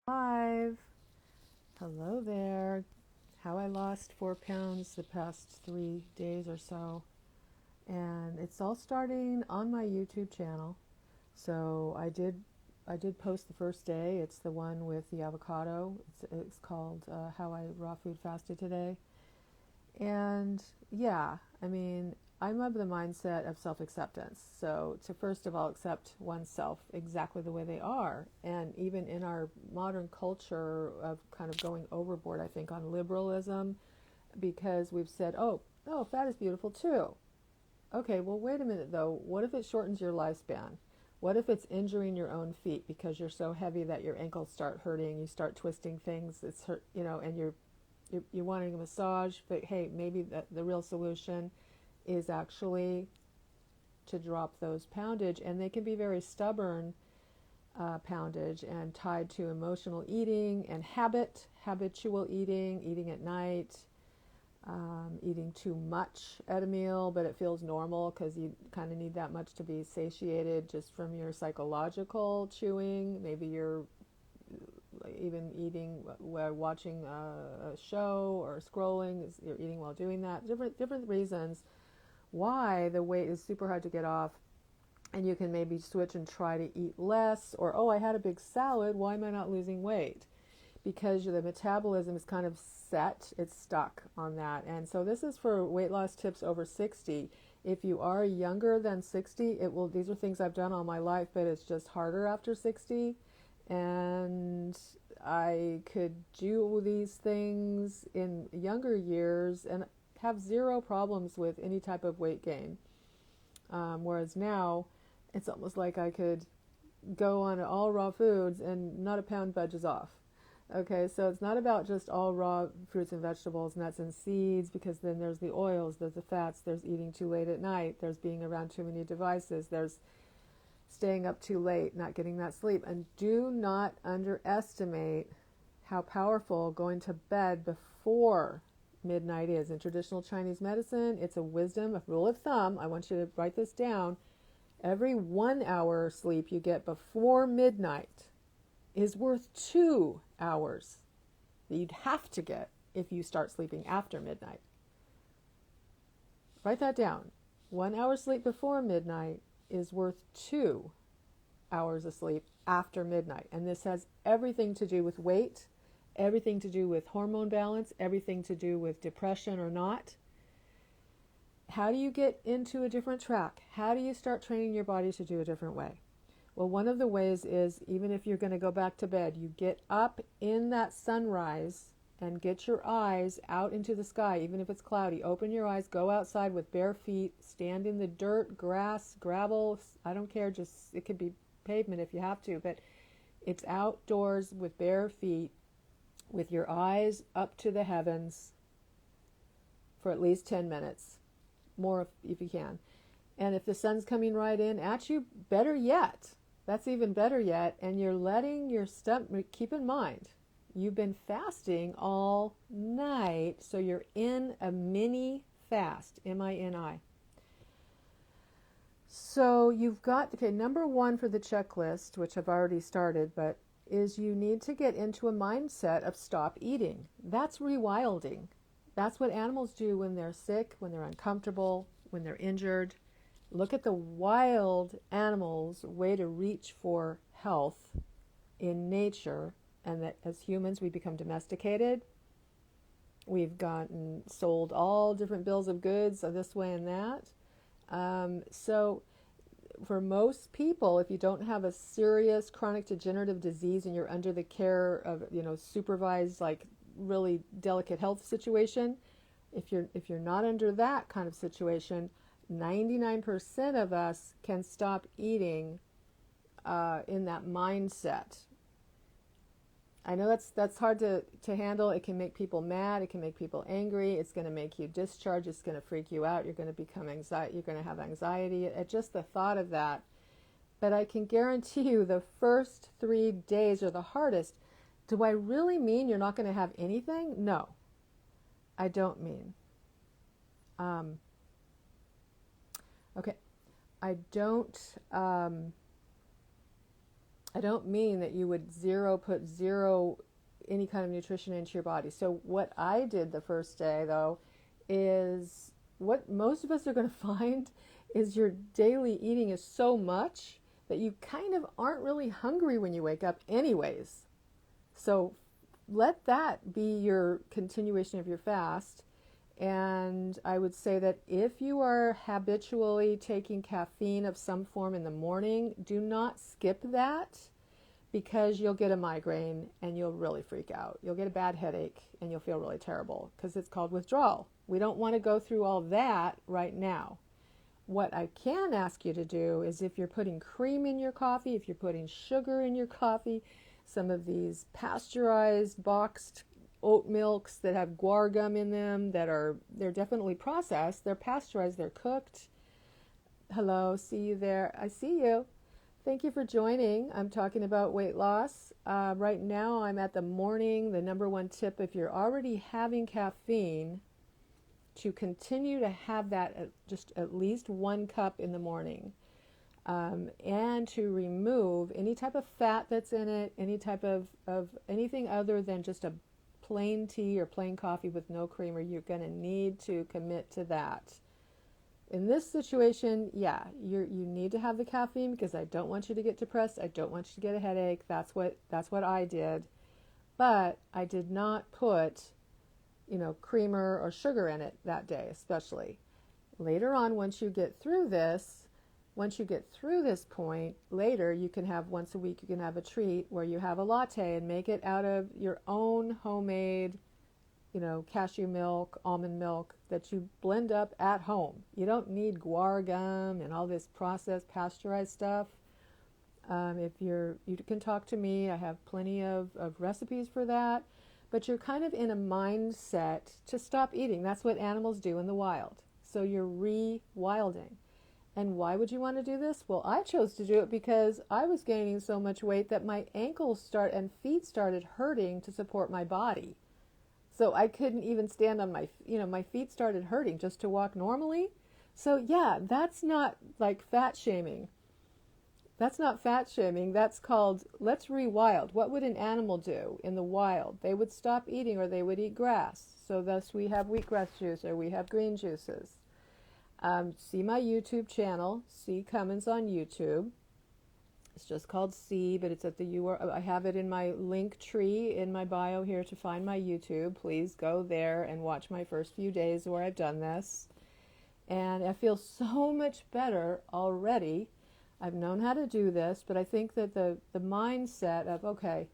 Live. Hello there. How I lost 4 pounds the past 3 days or so. And it's all starting on my YouTube channel. So I did post the first day. It's the one with the avocado. It's called How I Raw Food Fasted Today. And yeah, I mean, I'm of the mindset of self-acceptance. So to first of all accept oneself exactly the way they are. And even in our modern culture of kind of going overboard, I think, on liberalism, because we've said, oh, fat is beautiful too. Okay, well, wait a minute though. What if it shortens your lifespan? What if it's injuring your own feet because you're so heavy that your ankles start hurting, you start twisting things, it's hurt, and you're wanting a massage, but hey, maybe the real solution is actually to drop those poundage, and they can be very stubborn poundage and tied to emotional eating and habitual eating at night, eating too much at a meal, but it feels normal because you kind of need that much to be satiated just from your psychological chewing. Maybe you're even eating while watching a show or scrolling. You're eating while doing that. Different reasons why the weight is super hard to get off, and you can maybe switch and try to eat less. Or, oh, I had a big salad, why am I not losing weight? Because the metabolism is kind of set, it's stuck on that. And so this is for weight loss tips over 60. If you are younger than 60, these are things I've done all my life, but it's just harder after 60. And I could do these things in younger years and have zero problems with any type of weight gain. Whereas now, it's almost like I could go on all raw foods and not a pound budges off. Okay, so it's not about just all raw fruits and vegetables, nuts and seeds, because then there's the oils, there's the fats, there's eating too late at night, there's being around too many devices, there's staying up too late, not getting that sleep. And do not underestimate how powerful going to bed before midnight is. In traditional Chinese medicine, it's a wisdom, a rule of thumb. I want you to write this down. Every 1 hour sleep you get before midnight is worth 2 hours that you'd have to get if you start sleeping after midnight. Write that down. 1 hour sleep before midnight is worth 2 hours of sleep after midnight. And this has everything to do with weight, everything to do with hormone balance, everything to do with depression or not. How do you get into a different track? How do you start training your body to do a different way? Well, one of the ways is, even if you're going to go back to bed, you get up in that sunrise and get your eyes out into the sky, even if it's cloudy. Open your eyes, go outside with bare feet, stand in the dirt, grass, gravel, I don't care, just it could be pavement if you have to, but it's outdoors with bare feet, with your eyes up to the heavens for at least 10 minutes, more if you can. And if the sun's coming right in at you, better yet, that's even better yet, and you're letting your stomach, keep in mind, you've been fasting all night, so you're in a mini fast, M-I-N-I. So you've got, okay, number one for the checklist, which I've already started, but is you need to get into a mindset of stop eating. That's rewilding. That's what animals do when they're sick, when they're uncomfortable, when they're injured. Look at the wild animals' way to reach for health in nature, and that as humans we become domesticated. We've gotten sold all different bills of goods this way and that. So for most people, if you don't have a serious chronic degenerative disease and you're under the care of, supervised, like really delicate health situation, if you're not under that kind of situation, 99% of us can stop eating in that mindset. I know that's hard to handle. It can make people mad. It can make people angry. It's going to make you discharge. It's going to freak you out. You're going to become anxiety. You're going to have anxiety at just the thought of that. But I can guarantee you the first 3 days are the hardest. Do I really mean you're not going to have anything? No, I don't mean. Okay, I don't I don't mean that you would put zero any kind of nutrition into your body. So what I did the first day though is what most of us are going to find is your daily eating is so much that you kind of aren't really hungry when you wake up anyways. So let that be your continuation of your fast. And I would say that if you are habitually taking caffeine of some form in the morning, do not skip that, because you'll get a migraine and you'll really freak out. You'll get a bad headache and you'll feel really terrible because it's called withdrawal. We don't want to go through all that right now. What I can ask you to do is, if you're putting cream in your coffee, if you're putting sugar in your coffee, some of these pasteurized boxed oat milks that have guar gum in them, they're definitely processed, they're pasteurized, they're cooked. Hello, see you there. I see you. Thank you for joining. I'm talking about weight loss. Right now I'm at the number one tip, if you're already having caffeine, to continue to have that just at least 1 cup in the morning. And to remove any type of fat that's in it, any type of anything other than just a plain tea or plain coffee with no creamer. You're going to need to commit to that. In this situation, yeah, you need to have the caffeine, because I don't want you to get depressed. I don't want you to get a headache. That's what I did. But I did not put, creamer or sugar in it that day, especially. Later on, once you get through this point, later you can have, once a week, you can have a treat where you have a latte and make it out of your own homemade, cashew milk, almond milk that you blend up at home. You don't need guar gum and all this processed pasteurized stuff. You can talk to me. I have plenty of recipes for that. But you're kind of in a mindset to stop eating. That's what animals do in the wild. So you're rewilding. And why would you want to do this? Well, I chose to do it because I was gaining so much weight that my ankles and feet started hurting to support my body. So I couldn't even stand on my feet started hurting just to walk normally. So yeah, that's not like fat shaming. That's not fat shaming. That's called, let's rewild. What would an animal do in the wild? They would stop eating, or they would eat grass. So thus we have wheatgrass juice, or we have green juices. See my YouTube channel, C. Cummins on YouTube. It's just called C, but it's at the URL. I have it in my link tree in my bio here to find my YouTube. Please go there and watch my first few days where I've done this. And I feel so much better already. I've known how to do this, but I think that the mindset of, okay,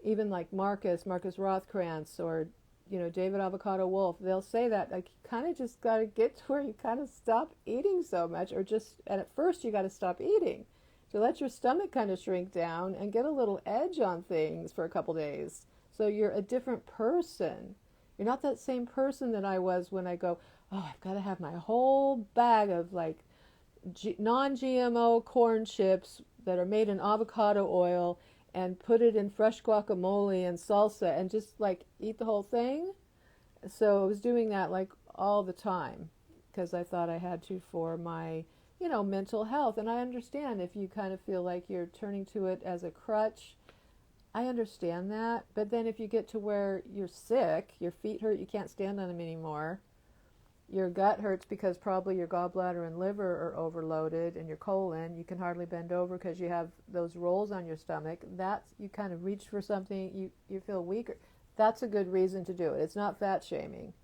even like Marcus Rothkrantz, or David Avocado Wolf, they'll say that like you kind of just got to get to where you kind of stop eating so much, and at first you got to stop eating to let your stomach kind of shrink down and get a little edge on things for a couple days. So you're a different person. You're not that same person that I was when I go, oh, I've got to have my whole bag of like non-GMO corn chips that are made in avocado oil and put it in fresh guacamole and salsa and just like eat the whole thing. So I was doing that like all the time because I thought I had to for my, mental health. And I understand if you kind of feel like you're turning to it as a crutch. I understand that. But then if you get to where you're sick, your feet hurt, you can't stand on them anymore, your gut hurts because probably your gallbladder and liver are overloaded, and your colon, you can hardly bend over because you have those rolls on your stomach. That's, you kind of reach for something, you feel weaker. That's a good reason to do it. It's not fat shaming.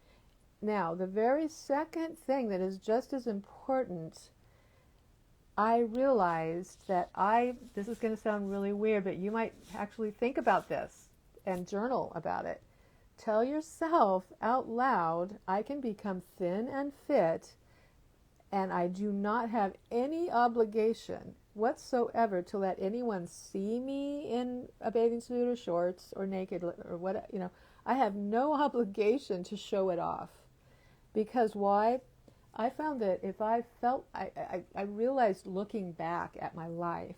Now, the very second thing that is just as important, I realized that this is going to sound really weird, but you might actually think about this and journal about it. Tell yourself out loud, I can become thin and fit, and I do not have any obligation whatsoever to let anyone see me in a bathing suit or shorts or naked or what, I have no obligation to show it off. Because why? I found that if I felt, I realized looking back at my life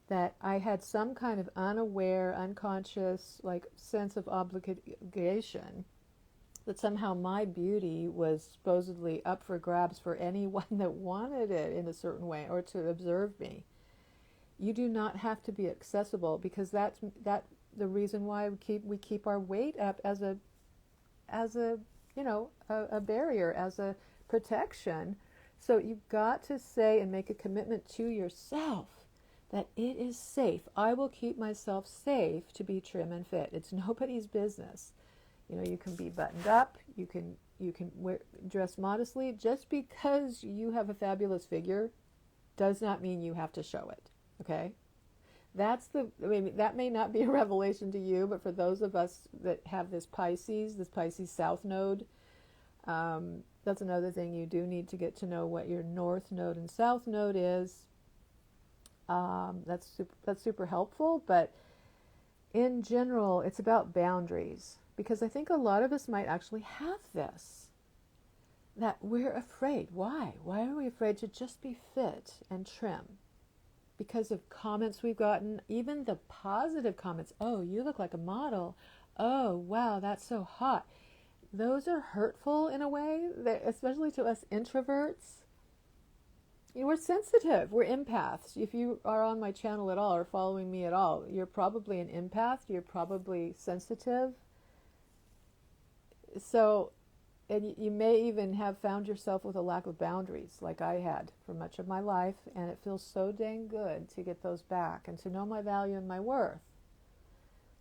that I had some kind of unaware, unconscious, like sense of obligation, that somehow my beauty was supposedly up for grabs for anyone that wanted it in a certain way or to observe me. You do not have to be accessible, because that's the reason why we keep our weight up as a a barrier, as a protection. So you've got to say and make a commitment to yourself that it is safe. I will keep myself safe to be trim and fit. It's nobody's business. You can be buttoned up. You can dress modestly. Just because you have a fabulous figure does not mean you have to show it. Okay? That may not be a revelation to you, but for those of us that have this Pisces South Node, that's another thing. You do need to get to know what your North Node and South Node is. That's super helpful, but in general, it's about boundaries, because I think a lot of us might actually have this, that we're afraid. Why? Why are we afraid to just be fit and trim? Because of comments we've gotten, even the positive comments. Oh, you look like a model. Oh, wow, that's so hot. Those are hurtful in a way, that, especially to us introverts. We're sensitive. We're empaths. If you are on my channel at all or following me at all, you're probably an empath. You're probably sensitive. So, and you may even have found yourself with a lack of boundaries, like I had for much of my life, and it feels so dang good to get those back and to know my value and my worth.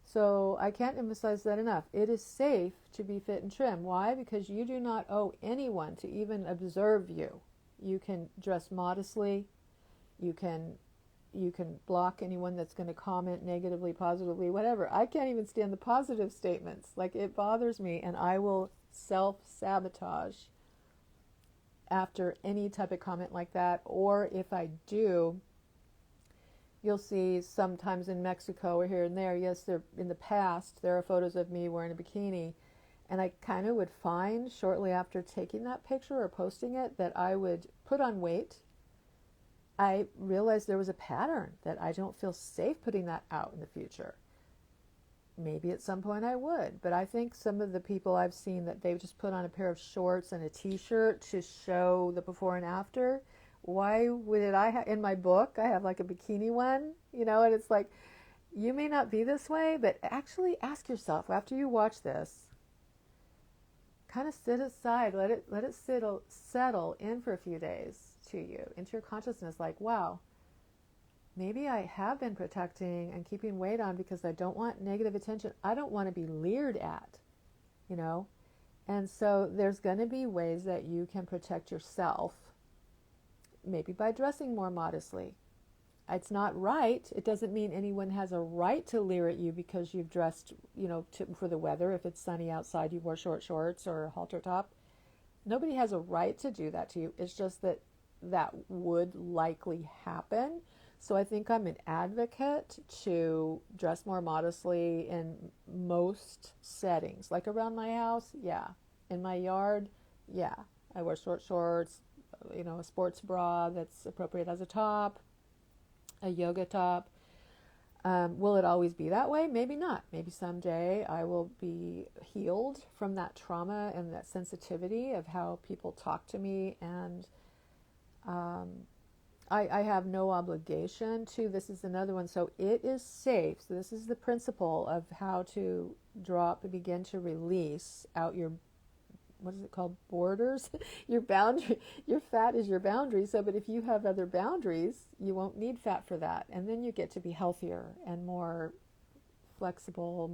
So I can't emphasize that enough. It is safe to be fit and trim. Why? Because you do not owe anyone to even observe you. You can dress modestly. You can block anyone that's going to comment negatively, positively, whatever. I can't even stand the positive statements. Like, it bothers me, and I will self-sabotage after any type of comment like that. Or if I do, you'll see sometimes in Mexico or here and there, yes, in the past, there are photos of me wearing a bikini, and I kind of would find shortly after taking that picture or posting it that I would put on weight. I realized there was a pattern that I don't feel safe putting that out in the future. Maybe at some point I would, but I think some of the people I've seen that they've just put on a pair of shorts and a t-shirt to show the before and after. Why would I in my book, I have like a bikini one, and it's like, you may not be this way, but actually ask yourself after you watch this, kind of sit aside, let it settle in for a few days to you, into your consciousness, like, wow, maybe I have been protecting and keeping weight on because I don't want negative attention. I don't want to be leered at, And so there's going to be ways that you can protect yourself, maybe by dressing more modestly. It's not right. It doesn't mean anyone has a right to leer at you because you've dressed, for the weather. If it's sunny outside, you wore short shorts or a halter top. Nobody has a right to do that to you. It's just that would likely happen. So I think I'm an advocate to dress more modestly in most settings. Like around my house, yeah. In my yard, yeah. I wear short shorts, a sports bra that's appropriate as a top, a yoga top. Will it always be that way? Maybe not. Maybe someday I will be healed from that trauma and that sensitivity of how people talk to me, and I have no obligation to. This is another one. So it is safe. So this is the principle of how to begin to release out your, what is it called? Borders? Your boundary. Your fat is your boundary. So, but if you have other boundaries, you won't need fat for that. And then you get to be healthier and more flexible,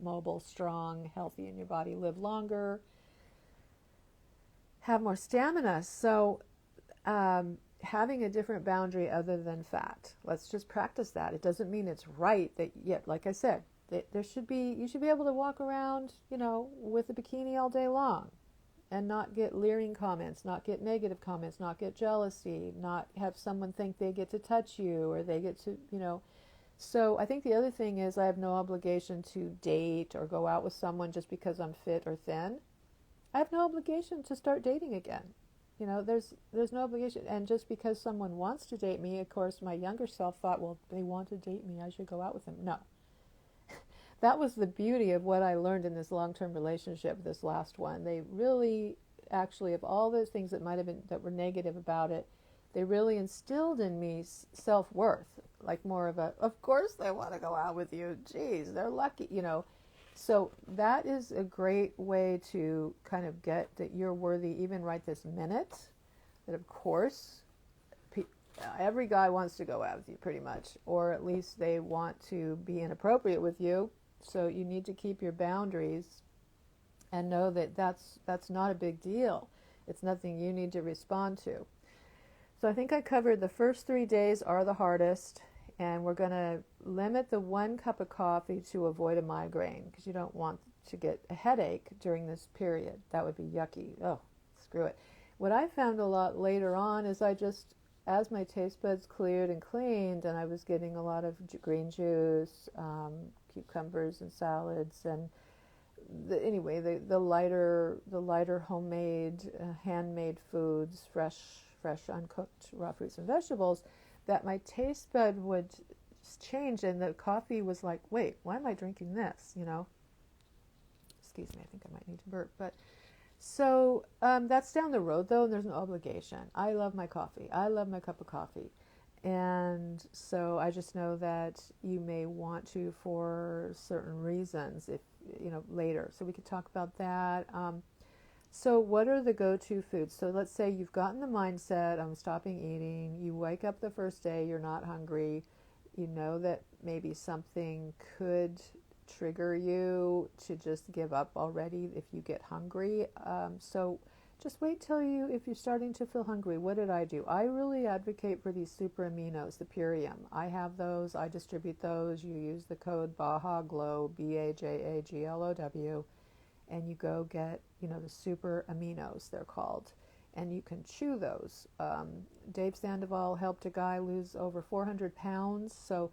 mobile, strong, healthy in your body, live longer, have more stamina. So, having a different boundary other than fat. Let's just practice that. It doesn't mean it's right that, yet, like I said, you should be able to walk around, with a bikini all day long and not get leering comments, not get negative comments, not get jealousy, not have someone think they get to touch you or they get to, So I think the other thing is I have no obligation to date or go out with someone just because I'm fit or thin. I have no obligation to start dating again. There's no obligation. And just because someone wants to date me, of course, my younger self thought, well, they want to date me, I should go out with them. No. That was the beauty of what I learned in this long-term relationship, this last one. They really, actually, of all those things that might have been, that were negative about it, they really instilled in me self-worth. like more of a, of course they want to go out with you. Geez, they're lucky, you know. So that is a great way to kind of get that you're worthy even right this minute. That of course every guy wants to go out with you pretty much, or at least they want to be inappropriate with you. So you need to keep your boundaries and know that that's not a big deal. It's nothing you need to respond to. So I think I covered the first 3 days are the hardest, and we're going to limit the 1 cup of coffee to avoid a migraine because you don't want to get a headache during this period. That would be yucky. Oh, screw it. What I found a lot later on is as my taste buds cleared and cleaned, and I was getting a lot of green juice, cucumbers and salads, and the lighter homemade, handmade foods, fresh uncooked raw fruits and vegetables, that my taste bud would change, and the coffee was like, wait, why am I drinking this? You know. Excuse me, I think I might need to burp, but. So that's down the road, though, and there's no obligation. I love my coffee. I love my cup of coffee. And so I just know that you may want to for certain reasons, if you know, later. So we could talk about that. So what are the go-to foods? So let's say you've gotten the mindset, I'm stopping eating. You wake up the first day, you're not hungry. You know that maybe something could trigger you to just give up already if you get hungry. So just wait till if you're starting to feel hungry. What did I do? I really advocate for these super aminos, the Purium. I have those. I distribute those. You use the code BAJAGLOW, BAJAGLOW, and you go get, the super aminos, they're called. And you can chew those. Dave Sandoval helped a guy lose over 400 pounds. So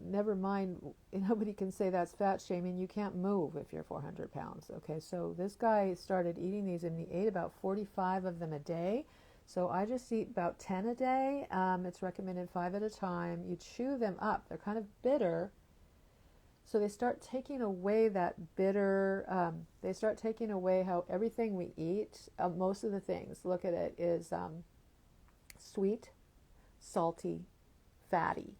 never mind, nobody can say that's fat shaming. You can't move if you're 400 pounds. Okay, so this guy started eating these, and he ate about 45 of them a day. So I just eat about 10 a day. It's recommended 5 at a time. You chew them up. They're kind of bitter. So they start taking away that bitter, they start taking away how everything we eat, most of the things, look at it, is sweet, salty, fatty.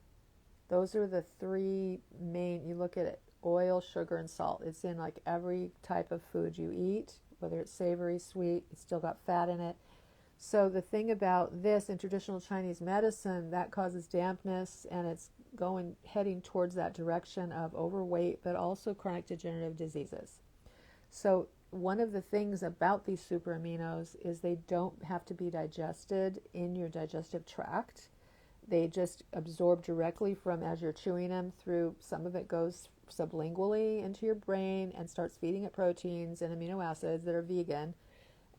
Those are the 3 main, you look at it, oil, sugar, and salt. It's in like every type of food you eat, whether it's savory, sweet, it's still got fat in it. So the thing about this in traditional Chinese medicine, that causes dampness, and it's heading towards that direction of overweight, but also chronic degenerative diseases. So one of the things about these super aminos is they don't have to be digested in your digestive tract. They just absorb directly from, as you're chewing them, through, some of it goes sublingually into your brain and starts feeding it proteins and amino acids that are vegan.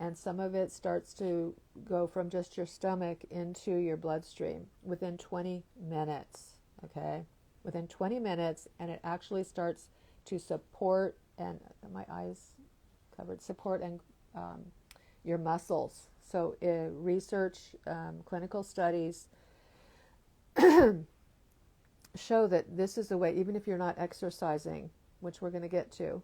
And some of it starts to go from just your stomach into your bloodstream within 20 minutes, okay? Within 20 minutes, and it actually starts to support, and my eyes covered, support and your muscles. So research, clinical studies show that this is the way, even if you're not exercising, which we're going to get to,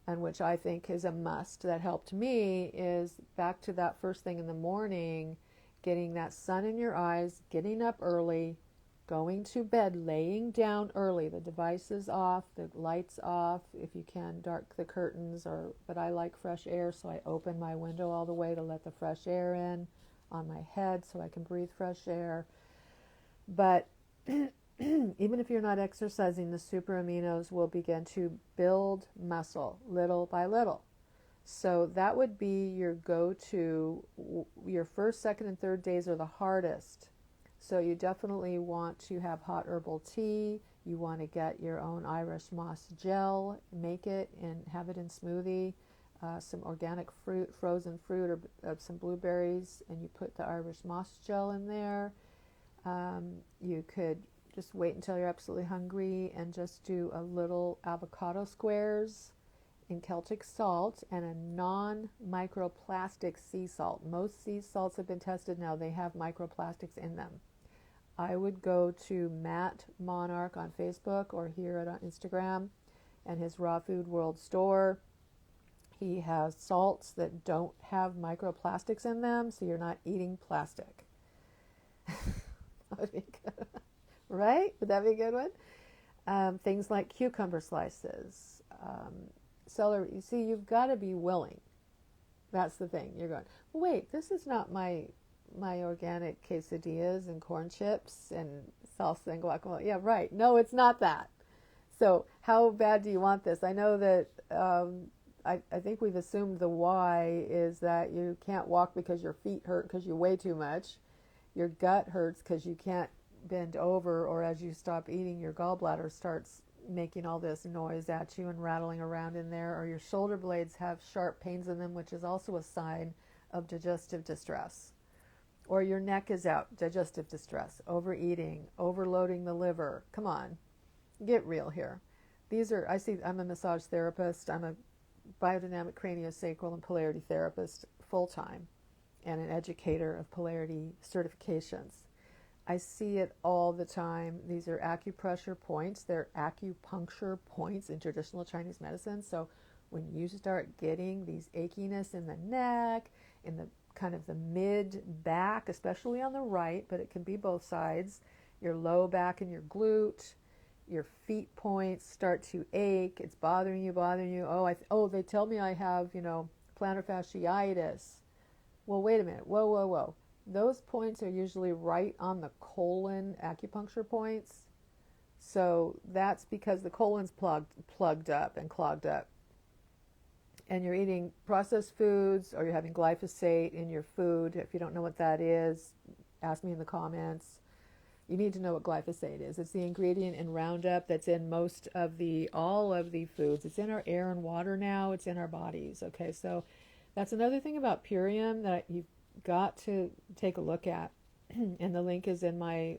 and which I think is a must, that helped me, is back to that first thing in the morning, getting that sun in your eyes, getting up early, going to bed, laying down early, the devices off, the lights off, if you can, dark the curtains, but I like fresh air, so I open my window all the way to let the fresh air in on my head so I can breathe fresh air. But even if you're not exercising, the super aminos will begin to build muscle little by little. So that would be your go-to. Your first, second, and third days are the hardest. So you definitely want to have hot herbal tea. You want to get your own Irish moss gel, make it and have it in smoothie. Some organic fruit, frozen fruit, or some blueberries, and you put the Irish moss gel in there. You could just wait until you're absolutely hungry and just do a little avocado squares in Celtic salt and a non-microplastic sea salt. Most sea salts have been tested now. They have microplastics in them. I would go to Matt Monarch on Facebook or here on Instagram and his Raw Food World store. He has salts that don't have microplastics in them, so you're not eating plastic. right? Would that be a good one? Things like cucumber slices, celery. You see, you've got to be willing. That's the thing. You're going, well, wait, this is not my organic quesadillas and corn chips and salsa and guacamole. Yeah, right. No, it's not that. So how bad do you want this? I know that I think we've assumed the why is that you can't walk because your feet hurt because you weigh too much. Your gut hurts because you can't bend over, or as you stop eating, your gallbladder starts making all this noise at you and rattling around in there, or your shoulder blades have sharp pains in them, which is also a sign of digestive distress. Or your neck is out, digestive distress, overeating, overloading the liver. Come on, get real here. I'm a massage therapist. I'm a biodynamic craniosacral and polarity therapist full-time and an educator of polarity certifications. I see it all the time. These are acupressure points. They're acupuncture points in traditional Chinese medicine. So when you start getting these achiness in the neck, in the kind of the mid back, especially on the right, but it can be both sides, your low back and your glute, your feet points start to ache. It's bothering you. Oh, they tell me I have, plantar fasciitis. Well, wait a minute. Whoa. Those points are usually right on the colon acupuncture points. So that's because the colon's plugged up and clogged up. And you're eating processed foods, or you're having glyphosate in your food. If you don't know what that is, ask me in the comments. You need to know what glyphosate is. It's the ingredient in Roundup that's in all of the foods. It's in our air and water now. It's in our bodies. Okay, so that's another thing about Purium that you've got to take a look at. And the link is in my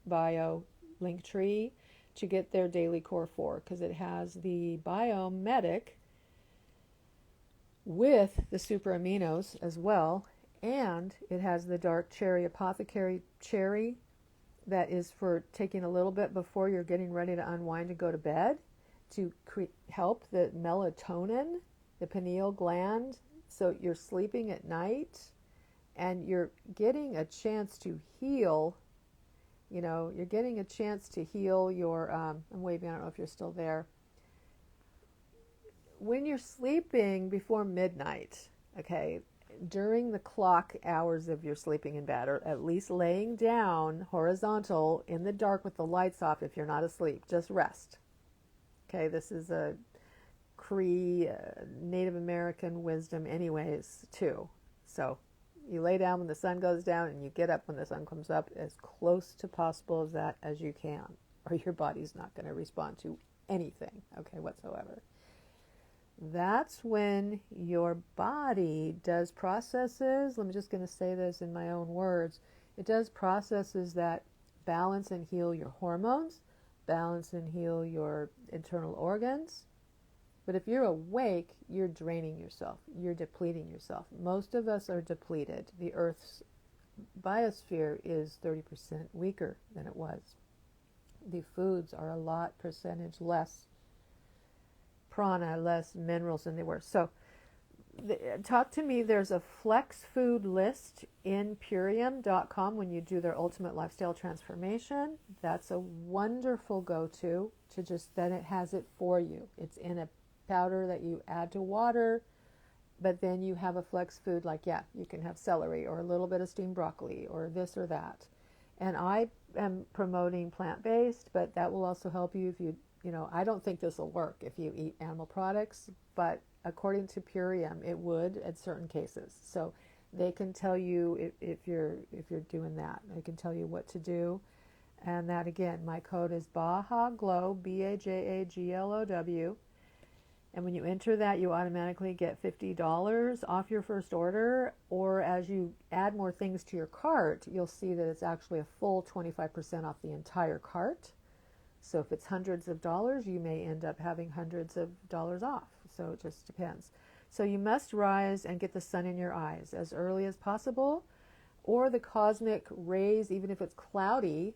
bio link tree to get their Daily Core 4, because it has the Biomedic with the super aminos as well, and it has the dark cherry apothecary cherry that is for taking a little bit before you're getting ready to unwind and go to bed to help the melatonin, the pineal gland, so you're sleeping at night and you're getting a chance to heal. You're getting a chance to heal your, I'm waving, I don't know if you're still there. When you're sleeping before midnight, okay, during the clock hours of your sleeping in bed, or at least laying down horizontal in the dark with the lights off if you're not asleep, just rest. Okay, this is a Cree Native American wisdom anyways, too. So you lay down when the sun goes down and you get up when the sun comes up, as close to possible as that as you can, or your body's not going to respond to anything, okay, whatsoever. That's when your body does processes. I'm just going to say this in my own words. It does processes that balance and heal your hormones, balance and heal your internal organs. But if you're awake, you're draining yourself. You're depleting yourself. Most of us are depleted. The Earth's biosphere is 30% weaker than it was. The foods are a lot percentage less prana, less minerals than they were. So talk to me. There's a flex food list in Purium.com when you do their ultimate lifestyle transformation. That's a wonderful go-to then it has it for you. It's in a powder that you add to water, but then you have a flex food like, you can have celery or a little bit of steamed broccoli or this or that. And I am promoting plant-based, but that will also help you if I don't think this will work if you eat animal products, but according to Purium, it would at certain cases. So they can tell you if you're doing that. They can tell you what to do. And that, again, my code is BAJAGLOW, BAJAGLOW. And when you enter that, you automatically get $50 off your first order. Or as you add more things to your cart, you'll see that it's actually a full 25% off the entire cart. So if it's hundreds of dollars, you may end up having hundreds of dollars off. So it just depends. So you must rise and get the sun in your eyes as early as possible, or the cosmic rays, even if it's cloudy,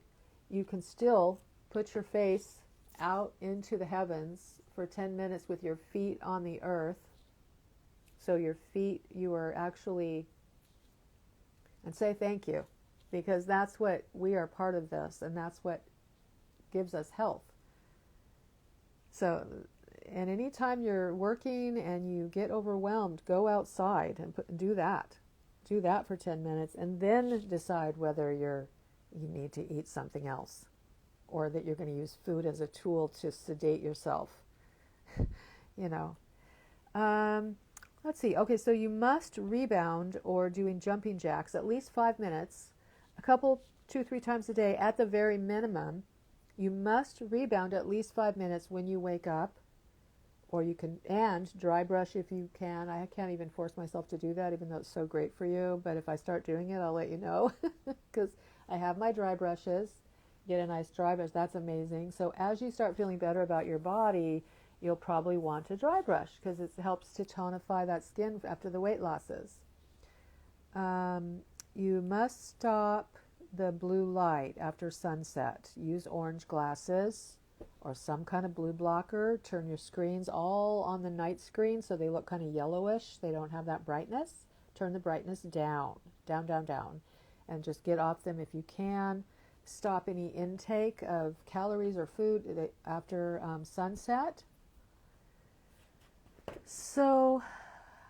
you can still put your face out into the heavens for 10 minutes with your feet on the earth. So your feet, you are actually, and say thank you. because that's what we are part of this, and that's what gives us health. So, and anytime you're working and you get overwhelmed, go outside and do that. Do that for 10 minutes and then decide whether you need to eat something else or that you're going to use food as a tool to sedate yourself. you know. Let's see. Okay, so you must rebound or doing jumping jacks at least 5 minutes, a couple, 2-3 times a day at the very minimum. You must rebound at least 5 minutes when you wake up, or you can, and dry brush if you can. I can't even force myself to do that, even though it's so great for you. But if I start doing it, I'll let you know, because I have my dry brushes. Get a nice dry brush. That's amazing. So as you start feeling better about your body, you'll probably want to dry brush because it helps to tonify that skin after the weight losses. You must stop the blue light after sunset. Use orange glasses or some kind of blue blocker. Turn your screens all on the night screen so they look kind of yellowish. They don't have that brightness. Turn the brightness down, down, down, down, and just get off them if you can. Stop any intake of calories or food after sunset. So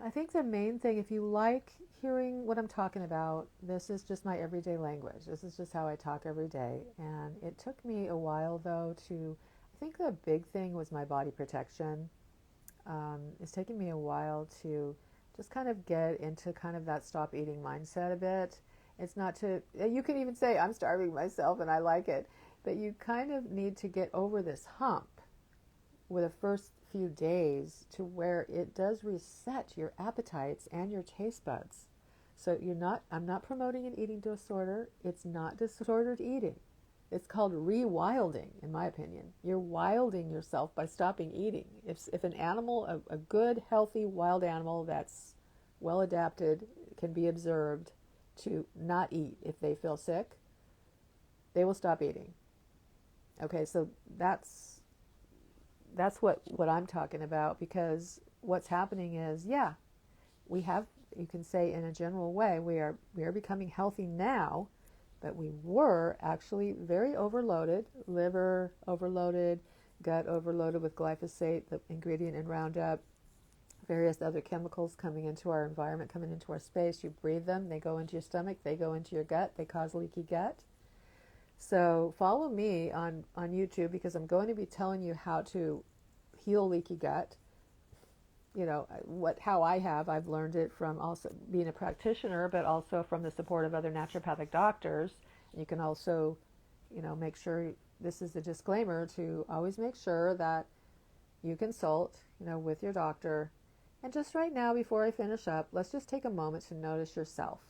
I think the main thing, if you like hearing what I'm talking about, this is just my everyday language. This is just how I talk every day. And it took me a while, though, I think the big thing was my body protection. It's taken me a while to just kind of get into kind of that stop eating mindset a bit. It's not you can even say, I'm starving myself and I like it, but you kind of need to get over this hump with the first few days to where it does reset your appetites and your taste buds. So I'm not promoting an eating disorder. It's not disordered eating. It's called rewilding, in my opinion. You're wilding yourself by stopping eating. If an animal, a good, healthy, wild animal that's well adapted, can be observed to not eat if they feel sick, they will stop eating. Okay, so that's what I'm talking about, because what's happening is, you can say in a general way, we are becoming healthy now, but we were actually very overloaded, liver overloaded, gut overloaded with glyphosate, the ingredient in Roundup, various other chemicals coming into our environment, coming into our space. You breathe them, they go into your stomach, they go into your gut, they cause leaky gut. So follow me on YouTube, because I'm going to be telling you how to heal leaky gut. How I've learned it from also being a practitioner, but also from the support of other naturopathic doctors. You can also, make sure, this is a disclaimer, to always make sure that you consult, with your doctor. And just right now, before I finish up, let's just take a moment to notice yourself.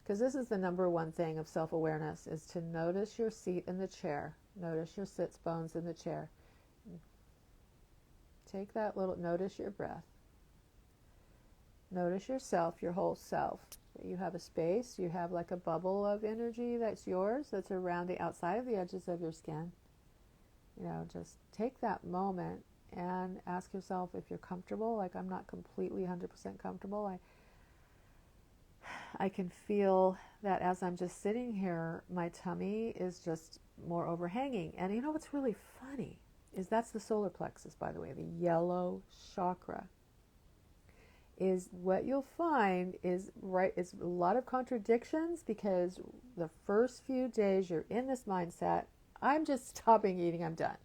Because this is the number one thing of self-awareness, is to notice your seat in the chair. Notice your sits bones in the chair. Take that notice your breath. Notice yourself, your whole self. You have a space, you have like a bubble of energy that's yours, that's around the outside of the edges of your skin. Just take that moment and ask yourself if you're comfortable. Like, I'm not completely 100% comfortable. I can feel that as I'm just sitting here, my tummy is just more overhanging. And what's really funny is that's the solar plexus, by the way, the yellow chakra. Is what you'll find is it's a lot of contradictions, because the first few days you're in this mindset, I'm just stopping eating, I'm done.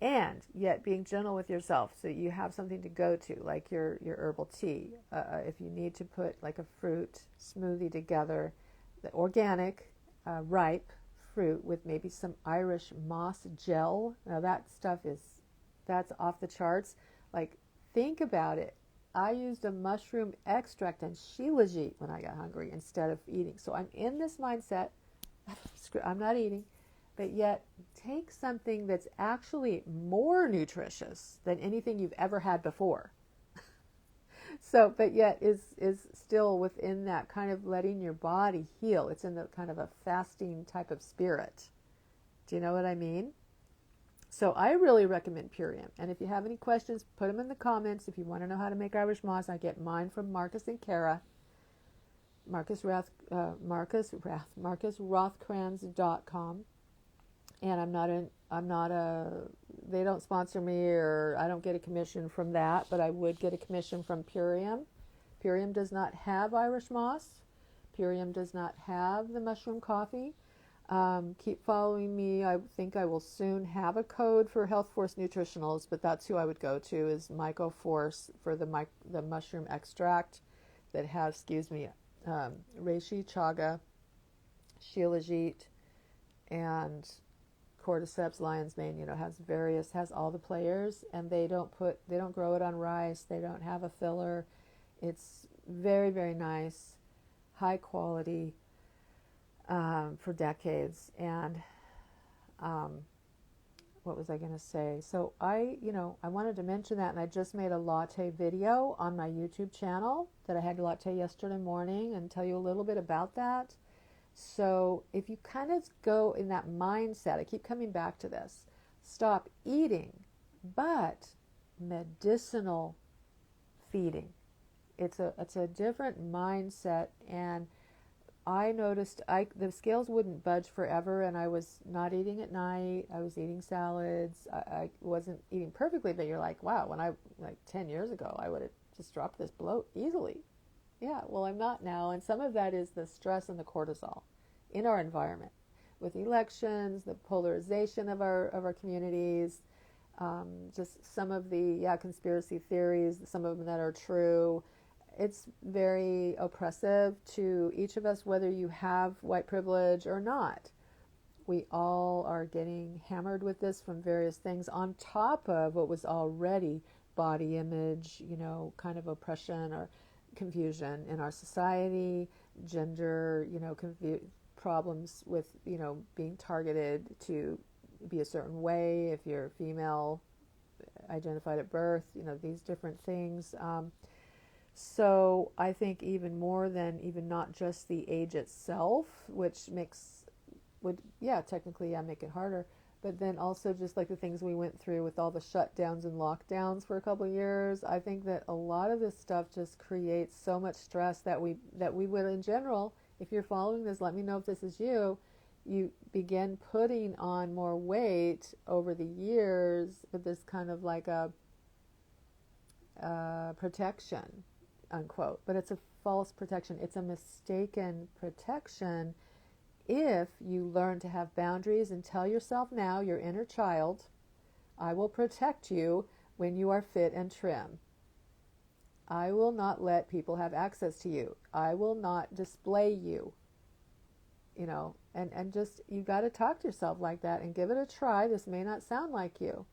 And yet being gentle with yourself, so you have something to go to, like your herbal tea. If you need to put like a fruit smoothie together, the organic, ripe fruit with maybe some Irish moss gel. Now that's off the charts. Like, think about it. I used a mushroom extract and shilajit when I got hungry instead of eating. So I'm in this mindset, I'm not eating, but yet take something that's actually more nutritious than anything you've ever had before. So, but yet is still within that kind of letting your body heal. It's in the kind of a fasting type of spirit. Do you know what I mean? So I really recommend Purium. And if you have any questions, put them in the comments. If you want to know how to make Irish moss, I get mine from Marcus and Kara. MarcusRothkranz.com. And I'm not a, they don't sponsor me, or I don't get a commission from that, but I would get a commission from Purium. Purium does not have Irish moss. Purium does not have the mushroom coffee. Keep following me. I think I will soon have a code for Health Force Nutritionals, but that's who I would go to, is Myco Force, for the mushroom extract that has, reishi, chaga, shilajit, and cordyceps, lion's mane. Has all the players, and they don't grow it on rice. They don't have a filler. It's very, very nice, high quality, for decades. And what was I going to say? So I wanted to mention that, and I just made a latte video on my YouTube channel that I had a latte yesterday morning, and tell you a little bit about that. So if you kind of go in that mindset, I keep coming back to this, stop eating, but medicinal feeding. It's a different mindset. And I noticed the scales wouldn't budge forever, and I was not eating at night. I was eating salads. I wasn't eating perfectly, but you're like, wow, when 10 years ago, I would have just dropped this bloat easily. Yeah, well, I'm not now, and some of that is the stress and the cortisol in our environment, with elections, the polarization of our communities, just some of the conspiracy theories, some of them that are true. It's very oppressive to each of us, whether you have white privilege or not. We all are getting hammered with this from various things, on top of what was already body image, kind of oppression or confusion in our society, gender, problems with, being targeted to be a certain way if you're female identified at birth, these different things. So I think even more than even not just the age itself, which would technically make it harder, but then also just like the things we went through with all the shutdowns and lockdowns for a couple of years. I think that a lot of this stuff just creates so much stress that we would, in general, if you're following this, let me know if this is you begin putting on more weight over the years with this kind of like a protection, unquote. But it's a false protection. It's a mistaken protection if you learn to have boundaries and tell yourself now, your inner child, I will protect you when you are fit and trim. I will not let people have access to you. I will not display you. And just, you got to talk to yourself like that and give it a try. This may not sound like you.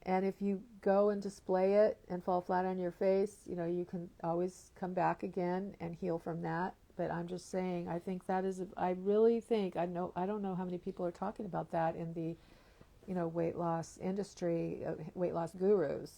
And if you go and display it and fall flat on your face, you can always come back again and heal from that. But I'm just saying, I think that is, I really think, I don't know how many people are talking about that in the, weight loss industry, weight loss gurus.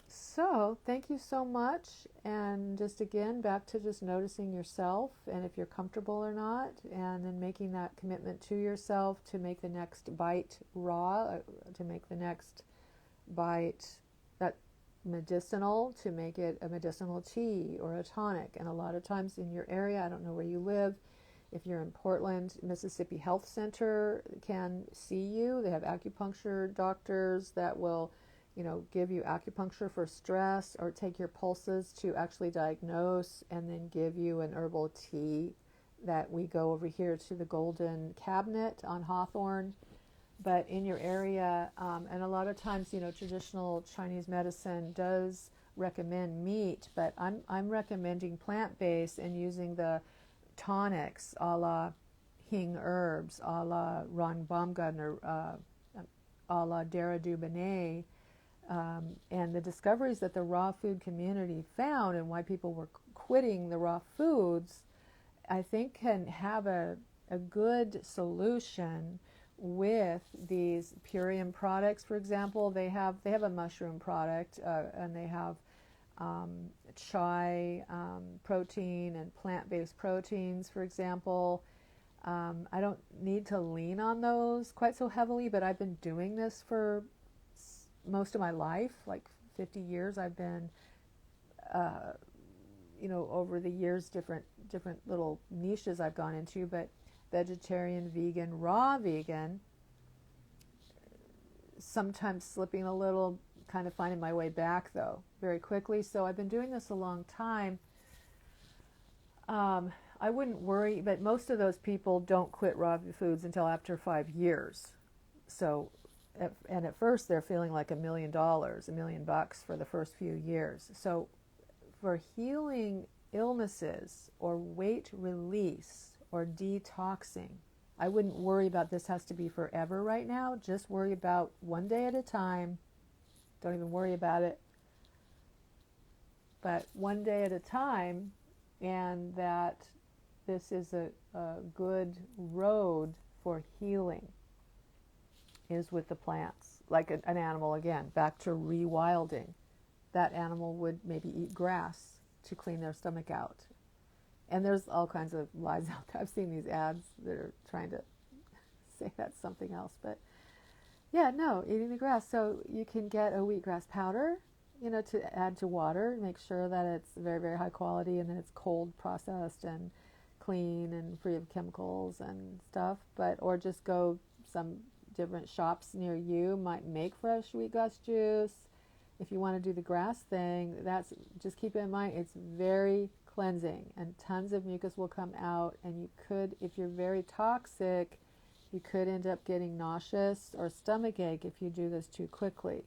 So thank you so much. And just again, back to just noticing yourself and if you're comfortable or not, and then making that commitment to yourself to make the next bite raw, to make the next bite that medicinal, to make it a medicinal tea or a tonic. And a lot of times in your area, I don't know where you live, if you're in Portland, Mississippi Health Center can see you. They have acupuncture doctors that will give you acupuncture for stress, or take your pulses to actually diagnose, and then give you an herbal tea that we go over here to the Golden Cabinet on Hawthorne. But in your area, and a lot of times, traditional Chinese medicine does recommend meat, but I'm recommending plant-based and using the tonics a la Hing herbs, a la Ron Baumgartner, a la Dara Dubonnet. And the discoveries that the raw food community found, and why people were quitting the raw foods, I think can have a good solution with these Purium products. For example, they have a mushroom product, and they have chai protein and plant-based proteins, for example. I don't need to lean on those quite so heavily, but I've been doing this for most of my life, like 50 years. I've been over the years, different little niches I've gone into, but vegetarian, vegan, raw vegan, sometimes slipping a little, kind of finding my way back though very quickly. So I've been doing this a long time. I wouldn't worry, but most of those people don't quit raw foods until after 5 years. So, and at first they're feeling like $1 million for the first few years. So for healing illnesses or weight release or detoxing, I wouldn't worry about this has to be forever right now. Just worry about one day at a time. Don't even worry about it. But one day at a time, and that this is a good road for healing is with the plants. Like an animal, again, back to rewilding. That animal would maybe eat grass to clean their stomach out. And there's all kinds of lies out there. I've seen these ads that are trying to say that's something else. But yeah, no, eating the grass. So you can get a wheatgrass powder, to add to water. Make sure that it's very, very high quality and that it's cold processed and clean and free of chemicals and stuff. Or just go, some different shops near you might make fresh wheatgrass juice. If you want to do the grass thing, just keep in mind, it's very cleansing and tons of mucus will come out, and you could, if you're very toxic, you could end up getting nauseous or stomach ache if you do this too quickly.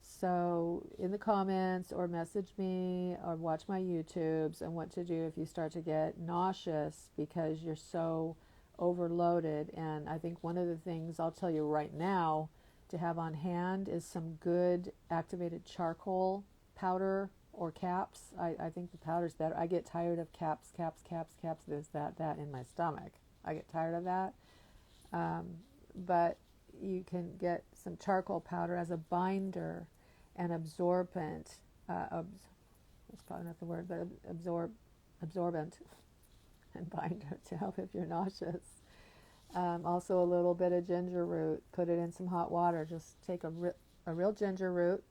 So in the comments, or message me, or watch my YouTubes on what to do if you start to get nauseous because you're so overloaded. And I think one of the things I'll tell you right now to have on hand is some good activated charcoal powder or caps. I think the powder's better. I get tired of caps. There's that in my stomach. I get tired of that. But you can get some charcoal powder as a binder and absorbent. That's probably not the word, but absorbent and binder to help if you're nauseous. Also a little bit of ginger root. Put it in some hot water. Just take a real ginger root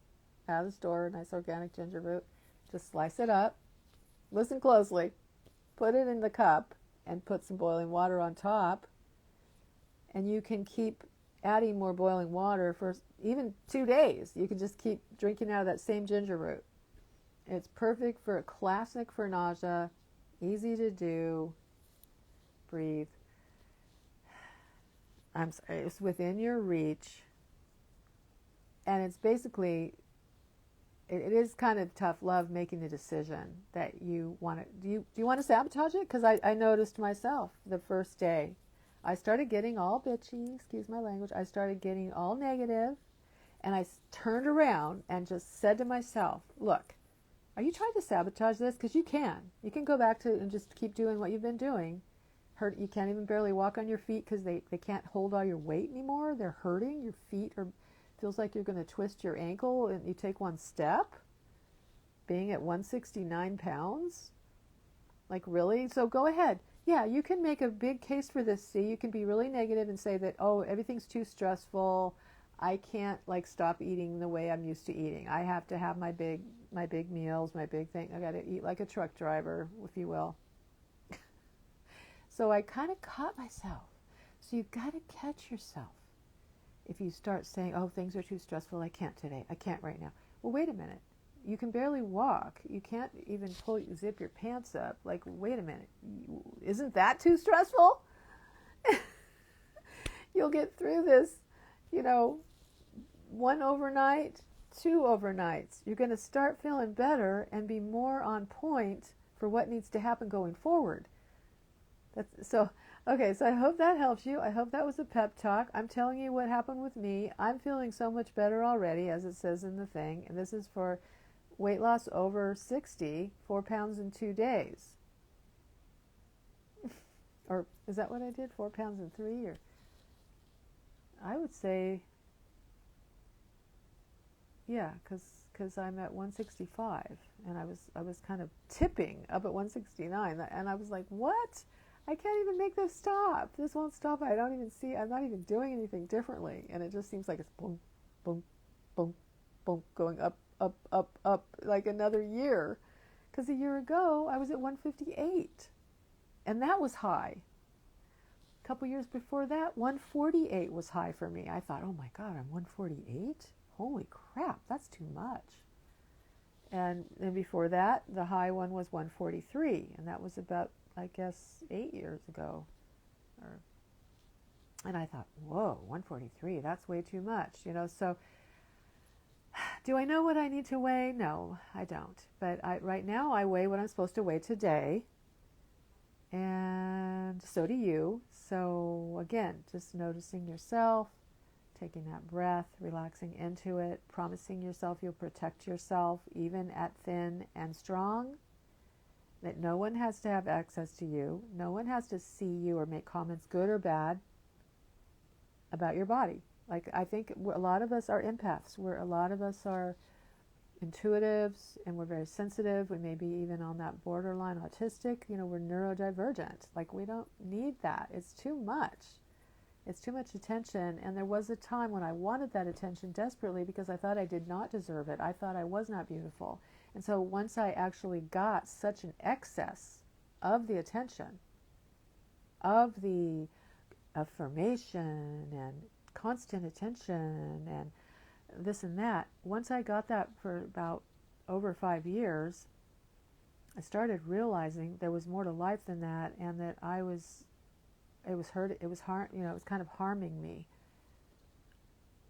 out of the store, nice organic ginger root. Just slice it up. Listen closely. Put it in the cup and put some boiling water on top. And you can keep adding more boiling water for even 2 days. You can just keep drinking out of that same ginger root. It's perfect for classic for nausea. Easy to do. Breathe. I'm sorry, it's within your reach. And it's basically, it is kind of tough love making the decision that you want to, do you want to sabotage it? Because I noticed myself the first day. I started getting all bitchy, excuse my language. I started getting all negative, and I turned around and just said to myself, look, are you trying to sabotage this? Because you can. You can go back to and just keep doing what you've been doing. You can't even barely walk on your feet because they can't hold all your weight anymore. They're hurting. Your feet feels like you're going to twist your ankle and you take one step. Being at 169 pounds? Like, really? So go ahead. Yeah, you can make a big case for this. See, you can be really negative and say that, oh, everything's too stressful. I can't stop eating the way I'm used to eating. I have to have my big meals, my big thing. I got to eat like a truck driver, if you will. So I kind of caught myself. So you've got to catch yourself. If you start saying, oh, things are too stressful, I can't today, I can't right now. Well, wait a minute. You can barely walk. You can't even zip your pants up. Like, wait a minute. Isn't that too stressful? You'll get through this, 1 overnight, 2 overnights. You're going to start feeling better and be more on point for what needs to happen going forward. Okay, so I hope that helps you. I hope that was a pep talk. I'm telling you what happened with me. I'm feeling so much better already, as it says in the thing. And this is for weight loss over 60, 4 pounds in 2 days. Or is that what I did? 4 pounds in 3? Or I would say, yeah, because I'm at 165, and I was kind of tipping up at 169, and I was like, what? I can't even make this stop. This won't stop. I'm not even doing anything differently. And it just seems like it's boom, boom, boom, boom, going up, like another year. Because a year ago, I was at 158, and that was high. A couple years before that, 148 was high for me. I thought, oh my God, I'm 148? Holy crap, that's too much. And then before that, the high one was 143, and that was about, I guess, 8 years ago. And I thought, whoa, 143, that's way too much, So do I know what I need to weigh? No, I don't. But right now I weigh what I'm supposed to weigh today, and so do you. So again, just noticing yourself, taking that breath, relaxing into it, promising yourself you'll protect yourself even at thin and strong, that no one has to have access to you. No one has to see you or make comments, good or bad, about your body. Like, I think a lot of us are empaths. A lot of us are intuitives, and we're very sensitive. We may be even on that borderline autistic. We're neurodivergent. Like, we don't need that. It's too much. It's too much attention. And there was a time when I wanted that attention desperately because I thought I did not deserve it. I thought I was not beautiful. And so once I actually got such an excess of the attention, of the affirmation and constant attention and this and that, once I got that for about over 5 years, I started realizing there was more to life than that, and that it was kind of harming me,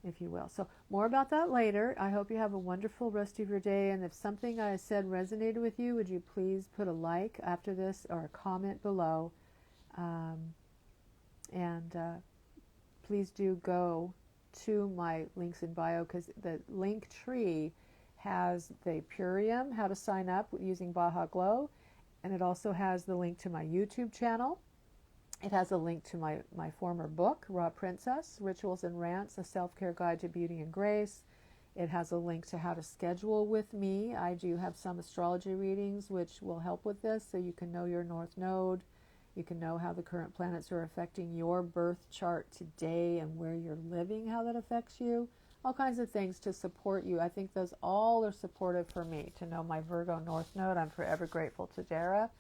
if you will. So more about that later. I hope you have a wonderful rest of your day, and if something I said resonated with you, would you please put a like after this or a comment below, and please do go to my links in bio, because the link tree has the Purium, how to sign up using Baja Glow, and it also has the link to my YouTube channel. It has a link to my former book, Raw Princess, Rituals and Rants, A Self-Care Guide to Beauty and Grace. It has a link to how to schedule with me. I do have some astrology readings which will help with this, so you can know your North Node. You can know how the current planets are affecting your birth chart today and where you're living, how that affects you. All kinds of things to support you. I think those all are supportive for me, to know my Virgo North Node. I'm forever grateful to Dara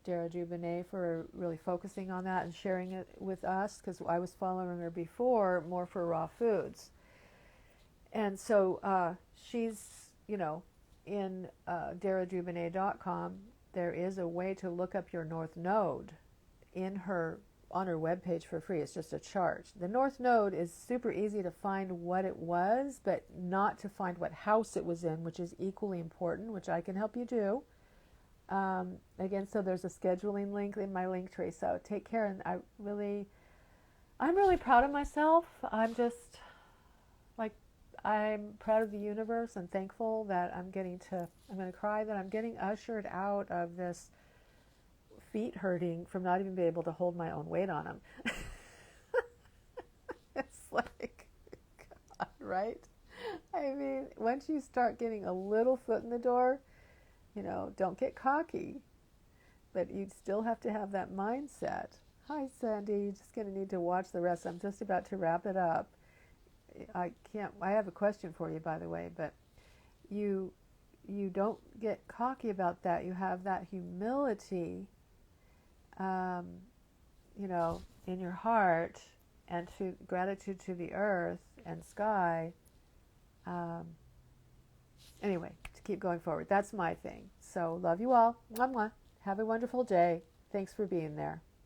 Dubonnet, for really focusing on that and sharing it with us, because I was following her before more for raw foods. And so she's, in daradubonnet.com, there is a way to look up your North Node on her webpage for free. It's just a chart. The North Node is super easy to find what it was, but not to find what house it was in, which is equally important, which I can help you do. Again, so there's a scheduling link in my link tree. So take care, and I'm really proud of myself. I'm proud of the universe and thankful that I'm going to cry, that I'm getting ushered out of this feet hurting from not even being able to hold my own weight on them. It's like, God, right? I mean, once you start getting a little foot in the door, don't get cocky, but you still have to have that mindset. Hi, Sandy. You're just going to need to watch the rest. I'm just about to wrap it up. I have a question for you, by the way, but you don't get cocky about that. You have that humility, in your heart, and to gratitude to the earth and sky. Anyway, to keep going forward. That's my thing. So love you all. Mwah, mwah. Have a wonderful day. Thanks for being there.